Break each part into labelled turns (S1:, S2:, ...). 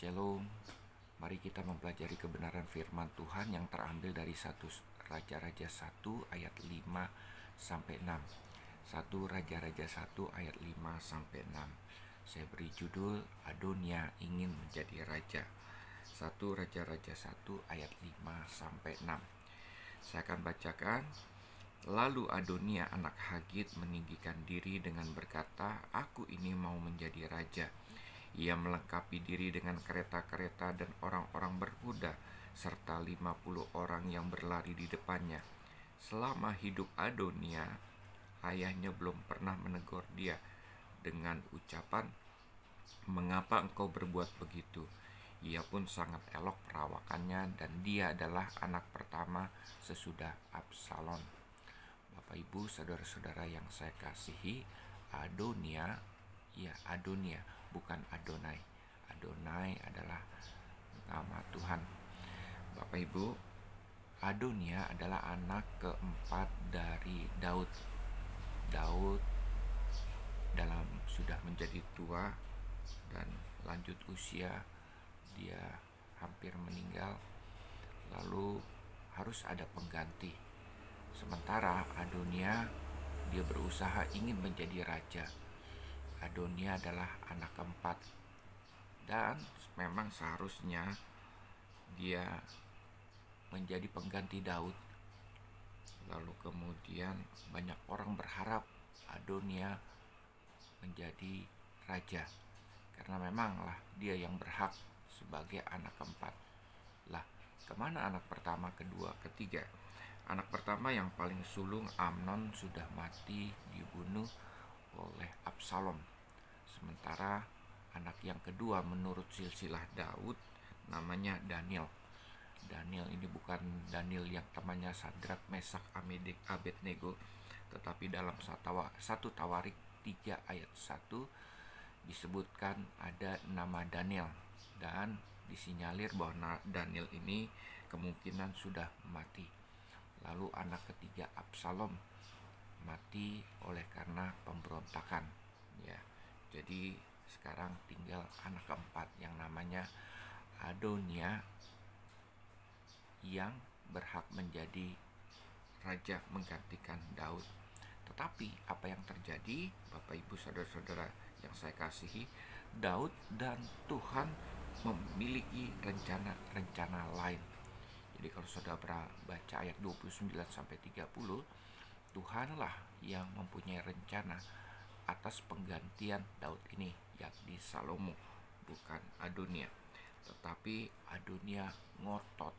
S1: Shalom, mari kita mempelajari kebenaran firman Tuhan yang terambil dari 1 Raja-Raja 1 ayat 5 sampai 6. 1 Raja-Raja 1 ayat 5 sampai 6. Saya beri judul Adonia ingin menjadi raja. 1 Raja-Raja 1 ayat 5 sampai 6. Saya akan bacakan. Lalu Adonia anak Hagit meninggikan diri dengan berkata, "Aku ini mau menjadi raja." Ia melengkapi diri dengan kereta-kereta dan orang-orang berkuda, serta 50 orang yang berlari di depannya. Selama hidup Adonia, ayahnya belum pernah menegur dia dengan ucapan, "Mengapa engkau berbuat begitu?" Ia pun sangat elok perawakannya, dan dia adalah anak pertama sesudah Absalom. Bapak, Ibu, saudara-saudara yang saya kasihi, Adonia, bukan Adonai. Adonai adalah nama Tuhan. Bapak, Ibu, Adonia adalah anak keempat dari Daud. Daud sudah menjadi tua dan lanjut usia, dia hampir meninggal, lalu harus ada pengganti. Sementara Adonia, dia berusaha ingin menjadi raja. Adonia adalah anak keempat, dan memang seharusnya dia menjadi pengganti Daud. Lalu kemudian banyak orang berharap Adonia menjadi raja, karena memanglah dia yang berhak sebagai anak keempat. Lah, kemana anak pertama, kedua, ketiga? Anak pertama yang paling sulung, Amnon, sudah mati dibunuh oleh Absalom. Sementara anak yang kedua menurut silsilah Daud namanya Daniel. Daniel ini bukan Daniel yang temannya Sadrak, Mesak, Abednego, tetapi dalam 1 Tawarik 3 ayat 1 disebutkan ada nama Daniel, dan disinyalir bahwa Daniel ini kemungkinan sudah mati. Lalu anak ketiga, Absalom, mati oleh karena pemberontakan, ya. Jadi sekarang tinggal anak keempat yang namanya Adonia yang berhak menjadi raja menggantikan Daud. Tetapi apa yang terjadi, Bapak, Ibu, saudara-saudara yang saya kasihi, Daud dan Tuhan memiliki rencana-rencana lain. Jadi kalau saudara baca ayat 29 sampai 30, Tuhanlah yang mempunyai rencana atas penggantian Daud ini, yakni Salomo, bukan Adonia. Tetapi Adonia ngotot,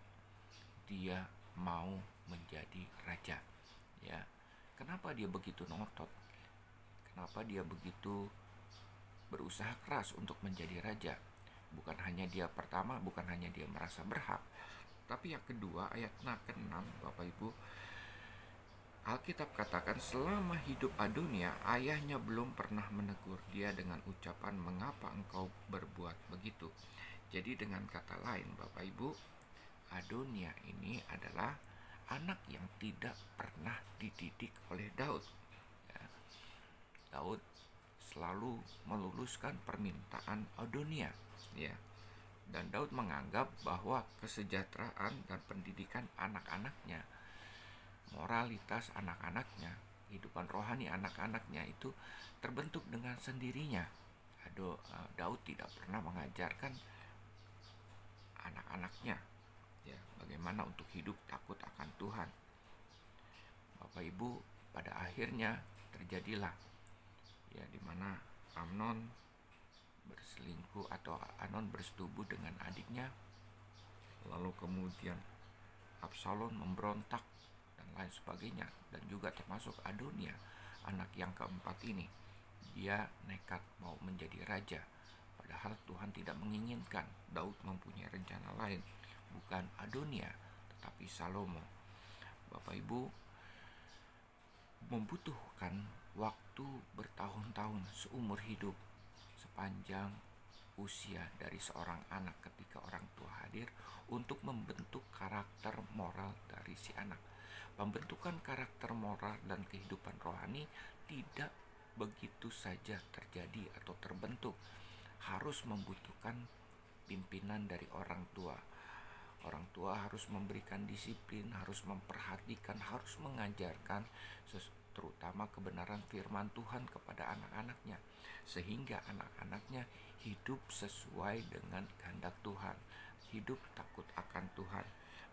S1: dia mau menjadi raja, ya. Kenapa dia begitu ngotot? Kenapa dia begitu berusaha keras untuk menjadi raja? Bukan hanya dia merasa berhak, tapi yang kedua, ayat ke-6, Bapak, Ibu, Alkitab katakan, selama hidup Adonia, ayahnya belum pernah menegur dia dengan ucapan, "Mengapa engkau berbuat begitu?" Jadi dengan kata lain, Bapak, Ibu, Adonia ini adalah anak yang tidak pernah dididik oleh Daud, ya. Daud selalu meluluskan permintaan Adonia, ya. Dan Daud menganggap bahwa kesejahteraan dan pendidikan anak-anaknya, moralitas anak-anaknya, kehidupan rohani anak-anaknya itu terbentuk dengan sendirinya. Daud tidak pernah mengajarkan anak-anaknya, ya, bagaimana untuk hidup takut akan Tuhan. Bapak, Ibu, pada akhirnya terjadilah, ya, di mana Amnon berselingkuh atau Amnon bersetubuh dengan adiknya, lalu kemudian Absalom memberontak dan lain sebagainya. Dan juga termasuk Adonia, anak yang keempat ini, dia nekat mau menjadi raja, padahal Tuhan tidak menginginkan. Daud mempunyai rencana lain, bukan Adonia tetapi Salomo. Bapak, Ibu, membutuhkan waktu bertahun-tahun, seumur hidup, sepanjang usia dari seorang anak ketika orang tua hadir, untuk membentuk karakter moral dari si anak. Pembentukan karakter moral dan kehidupan rohani tidak begitu saja terjadi atau terbentuk, harus membutuhkan pimpinan dari orang tua. Orang tua harus memberikan disiplin, harus memperhatikan, harus mengajarkan terutama kebenaran firman Tuhan kepada anak-anaknya, sehingga anak-anaknya hidup sesuai dengan kehendak Tuhan, hidup takut akan Tuhan,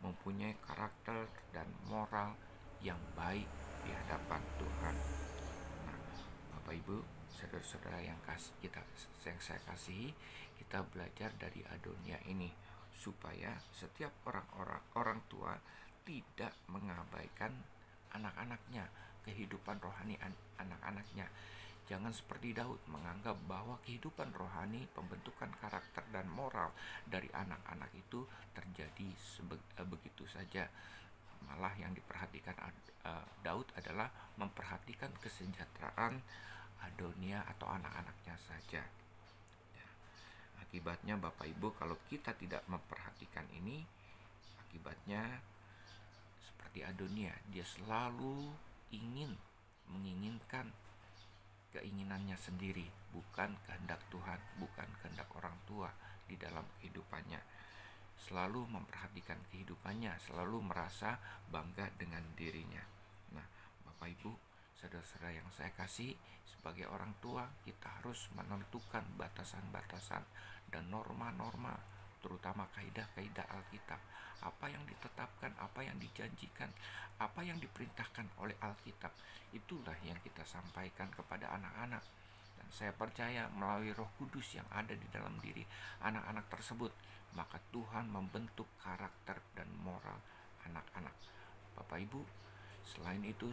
S1: mempunyai karakter dan moral yang baik di hadapan Tuhan. Nah, Bapak Ibu, saudara-saudara yang saya kasihi, kita belajar dari Adonia ini supaya setiap orang tua tidak mengabaikan anak-anaknya, kehidupan rohani anak-anaknya. Jangan seperti Daud menganggap bahwa kehidupan rohani, pembentukan karakter dan moral dari anak-anak itu terjadi begitu saja. Malah yang diperhatikan Daud adalah memperhatikan kesejahteraan Adonia atau anak-anaknya saja. Akibatnya Bapak Ibu, kalau kita tidak memperhatikan ini, akibatnya seperti Adonia, dia selalu menginginkan keinginannya sendiri, bukan kehendak Tuhan, bukan kehendak orang tua di dalam kehidupannya. Selalu memperhatikan kehidupannya, selalu merasa bangga dengan dirinya. Nah, Bapak Ibu, saudara-saudara yang saya kasih, sebagai orang tua kita harus menentukan batasan-batasan dan norma-norma, terutama kaidah-kaidah Alkitab. Apa yang ditetapkan, apa yang dijanjikan, apa yang diperintahkan oleh Alkitab, itulah yang kita sampaikan kepada anak-anak. Dan saya percaya melalui Roh Kudus yang ada di dalam diri anak-anak tersebut, maka Tuhan membentuk karakter dan moral anak-anak. Bapak Ibu, selain itu,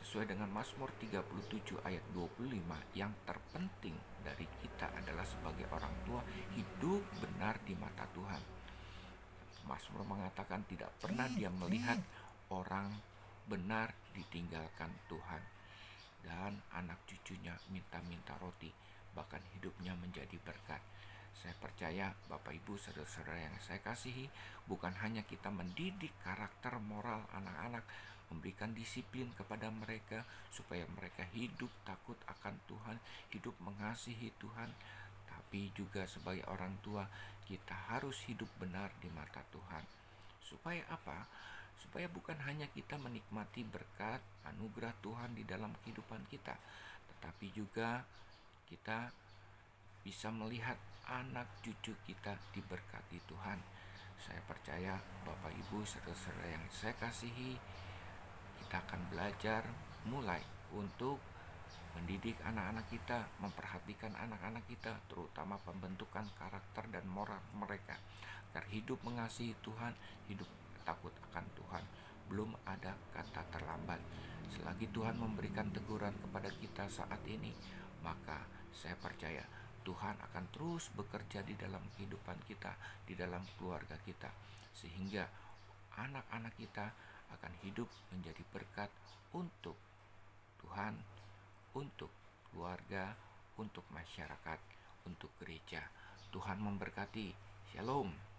S1: sesuai dengan Mazmur 37 ayat 25, yang terpenting dari kita adalah sebagai orang tua hidup benar di mata Tuhan. Mazmur mengatakan tidak pernah dia melihat orang benar ditinggalkan Tuhan, dan anak cucunya minta-minta roti, bahkan hidupnya menjadi berkat. Saya percaya Bapak Ibu, saudara-saudara yang saya kasihi, bukan hanya kita mendidik karakter moral anak-anak, memberikan disiplin kepada mereka supaya mereka hidup takut akan Tuhan, hidup mengasihi Tuhan, tapi juga sebagai orang tua kita harus hidup benar di mata Tuhan. Supaya apa? Supaya bukan hanya kita menikmati berkat anugerah Tuhan di dalam kehidupan kita, tetapi juga kita bisa melihat anak cucu kita diberkati Tuhan. Saya percaya Bapak Ibu, saudara-saudara yang saya kasihi, kita akan belajar mulai untuk mendidik anak-anak kita, memperhatikan anak-anak kita, terutama pembentukan karakter dan moral mereka, agar hidup mengasihi Tuhan, hidup takut akan Tuhan. Belum ada kata terlambat. Selagi Tuhan memberikan teguran kepada kita saat ini, maka saya percaya Tuhan akan terus bekerja di dalam kehidupan kita, di dalam keluarga kita, sehingga anak-anak kita akan hidup menjadi berkat untuk Tuhan, untuk keluarga, untuk masyarakat, untuk gereja. Tuhan memberkati. Shalom.